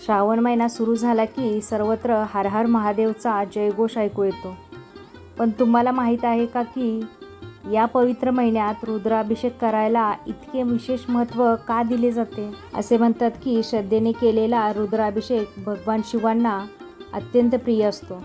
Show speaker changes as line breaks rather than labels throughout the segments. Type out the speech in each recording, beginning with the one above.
श्रावण महिना सुरू झाला की सर्वत्र हर हर महादेवचा जयघोष ऐकू येतो. पण तुम्हाला माहीत आहे का की या पवित्र महिन्यात रुद्राभिषेक करायला इतके विशेष महत्त्व का दिले जाते? असे म्हणतात की श्रद्धेने केलेला रुद्राभिषेक भगवान शिवांना अत्यंत प्रिय असतो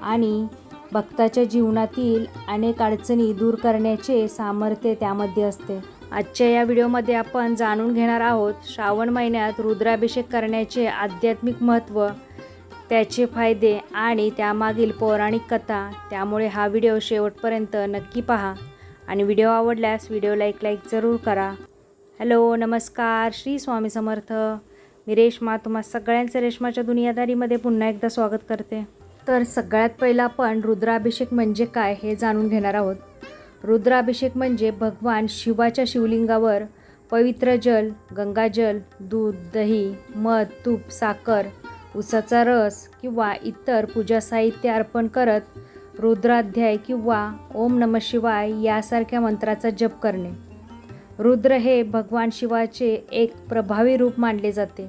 आणि भक्ताच्या जीवनातील अनेक अडचणी दूर करण्याचे सामर्थ्य त्यामध्ये असते. आजच्या या व्हिडिओमध्ये आपण जाणून घेणार आहोत श्रावण महिन्यात रुद्राभिषेक करण्याचे आध्यात्मिक महत्त्व, त्याचे फायदे आणि त्यामागील पौराणिक कथा. त्यामुळे हा व्हिडिओ शेवटपर्यंत नक्की पहा आणि व्हिडिओ आवडल्यास व्हिडिओला एक लाईक जरूर करा. हॅलो, नमस्कार, श्री स्वामी समर्थ. मी रेश्मा तुम्हा सगळ्यांचं रेश्माच्या दुनियादारीमध्ये पुन्हा एकदा स्वागत करते. तर सगळ्यात पहिला आपण रुद्राभिषेक म्हणजे काय हे जाणून घेणार आहोत. रुद्राभिषेक म्हणजे भगवान शिवाच्या शिवलिंगावर पवित्र जल, गंगाजल, दूध, दही, मध, तूप, साखर, उसाचा रस किंवा इतर पूजा साहित्य अर्पण करत रुद्राध्याय किंवा ओम नमः शिवाय यासारख्या मंत्राचा जप करणे. रुद्र हे भगवान शिवाचे एक प्रभावी रूप मानले जाते.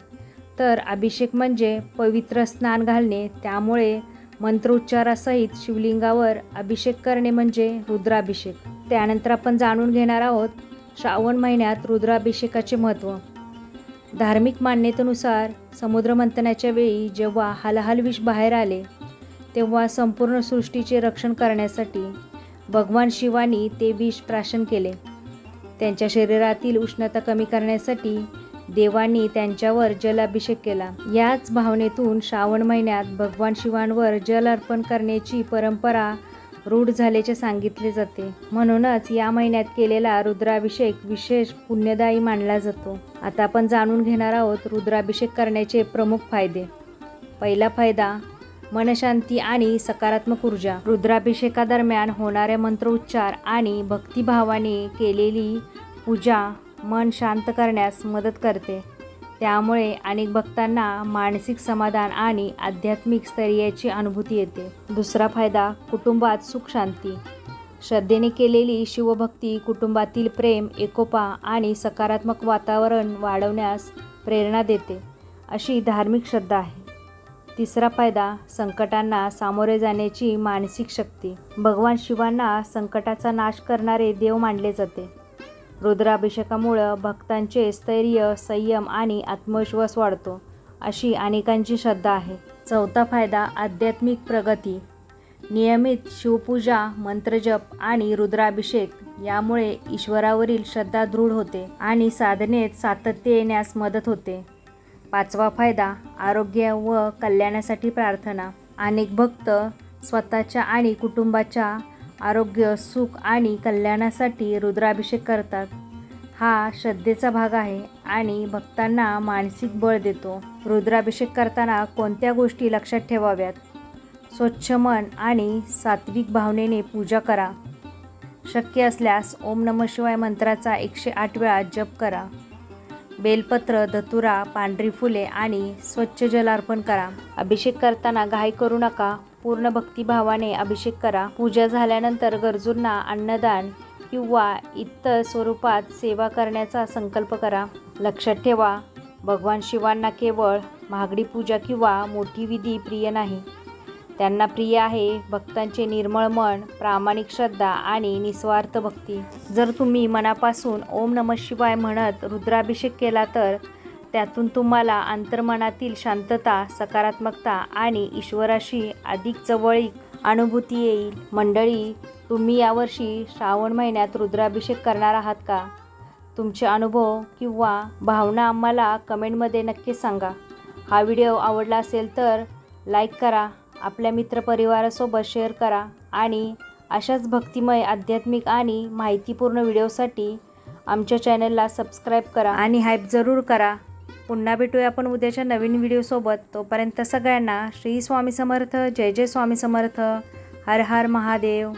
तर अभिषेक म्हणजे पवित्र स्नान घालणे. त्यामुळे मंत्रोच्चारासहित शिवलिंगावर अभिषेक करणे म्हणजे रुद्राभिषेक. त्यानंतर आपण जाणून घेणार आहोत श्रावण महिन्यात रुद्राभिषेकाचे महत्त्व. धार्मिक मान्यतेनुसार समुद्रमंथनाच्या वेळी जेव्हा हलाहल विष बाहेर आले तेव्हा संपूर्ण सृष्टीचे रक्षण करण्यासाठी भगवान शिवानी ते विष प्राशन केले. त्यांच्या शरीरातील उष्णता कमी करण्यासाठी देवांनी त्यांच्यावर जलाभिषेक केला. याच भावनेतून श्रावण महिन्यात भगवान शिवांवर जल अर्पण करण्याची परंपरा रूढ झाल्याचे सांगितले जाते. म्हणूनच या महिन्यात केलेला रुद्राभिषेक विशेष पुण्यदायी मानला जातो. आता आपण जाणून घेणार आहोत रुद्राभिषेक करण्याचे प्रमुख फायदे. पहिला फायदा, मनशांती आणि सकारात्मक ऊर्जा. रुद्राभिषेकादरम्यान होणाऱ्या मंत्रोच्चार आणि भक्तिभावाने केलेली पूजा मन शांत करण्यास मदत करते. त्यामुळे अनेक भक्तांना मानसिक समाधान आणि आध्यात्मिक स्थैर्याची अनुभूती येते. दुसरा फायदा, कुटुंबात सुख शांती. श्रद्धेने केलेली शिवभक्ती कुटुंबातील प्रेम, एकोपा आणि सकारात्मक वातावरण वाढवण्यास प्रेरणा देते, अशी धार्मिक श्रद्धा आहे. तिसरा फायदा, संकटांना सामोरे जाण्याची मानसिक शक्ती. भगवान शिवांना संकटाचा नाश करणारे देव मानले जाते. रुद्राभिषेकामुळं भक्तांचे स्थैर्य, संयम आणि आत्मविश्वास वाढतो, अशी अनेकांची श्रद्धा आहे. चौथा फायदा, आध्यात्मिक प्रगती. नियमित शिवपूजा, मंत्रजप आणि रुद्राभिषेक यामुळे ईश्वरावरील श्रद्धा दृढ होते आणि साधनेत सातत्य येण्यास मदत होते. पाचवा फायदा, आरोग्य व कल्याणासाठी प्रार्थना. अनेक भक्त स्वतःच्या आणि कुटुंबाच्या आरोग्य, सुख आणि कल्याणासाठी रुद्राभिषेक करतात. हा श्रद्धेचा भाग आहे आणि भक्तांना मानसिक बळ देतो. रुद्राभिषेक करताना कोणत्या गोष्टी लक्षात ठेवाव्यात? स्वच्छ मन आणि सात्विक भावनेने पूजा करा. शक्य असल्यास ओम नमः शिवाय मंत्राचा 108 वेळा जप करा. बेलपत्र, धतुरा, पांढरी फुले आणि स्वच्छ जल अर्पण करा. अभिषेक करताना घाई करू नका. पूर्ण भक्तिभावाने अभिषेक करा. पूजा झाल्यानंतर गरजूंना अन्नदान किंवा इतर स्वरूपात सेवा करण्याचा संकल्प करा. लक्षात ठेवा, भगवान शिवांना केवळ महागडी पूजा किंवा मोठी विधी प्रिय नाही. त्यांना प्रिय आहे भक्तांचे निर्मळ मन, प्रामाणिक श्रद्धा आणि निस्वार्थ भक्ती. जर तुम्ही मनापासून ओम नमः शिवाय म्हणत रुद्राभिषेक केला तर त्यातून तुम्हाला अंतर्मनातील शांतता, सकारात्मकता आणि ईश्वराशी अधिक जवळीक अनुभूती येईल. मंडळी, तुम्ही यावर्षी श्रावण महिन्यात रुद्राभिषेक करणार आहात का? तुमचे अनुभव किंवा भावना आम्हाला कमेंटमध्ये नक्की सांगा. हा व्हिडिओ आवडला असेल तर लाईक करा, आपल्या मित्रपरिवारासोबत शेअर करा आणि अशाच भक्तिमय, आध्यात्मिक आणि माहितीपूर्ण व्हिडिओसाठी आमच्या चॅनलला सबस्क्राईब करा आणि हाईप जरूर करा. पुन्हा भेटूया आपण उद्याच्या नवीन व्हिडिओसोबत. तोपर्यंत सगळ्यांना श्री स्वामी समर्थ. जय जय स्वामी समर्थ. हर हर महादेव.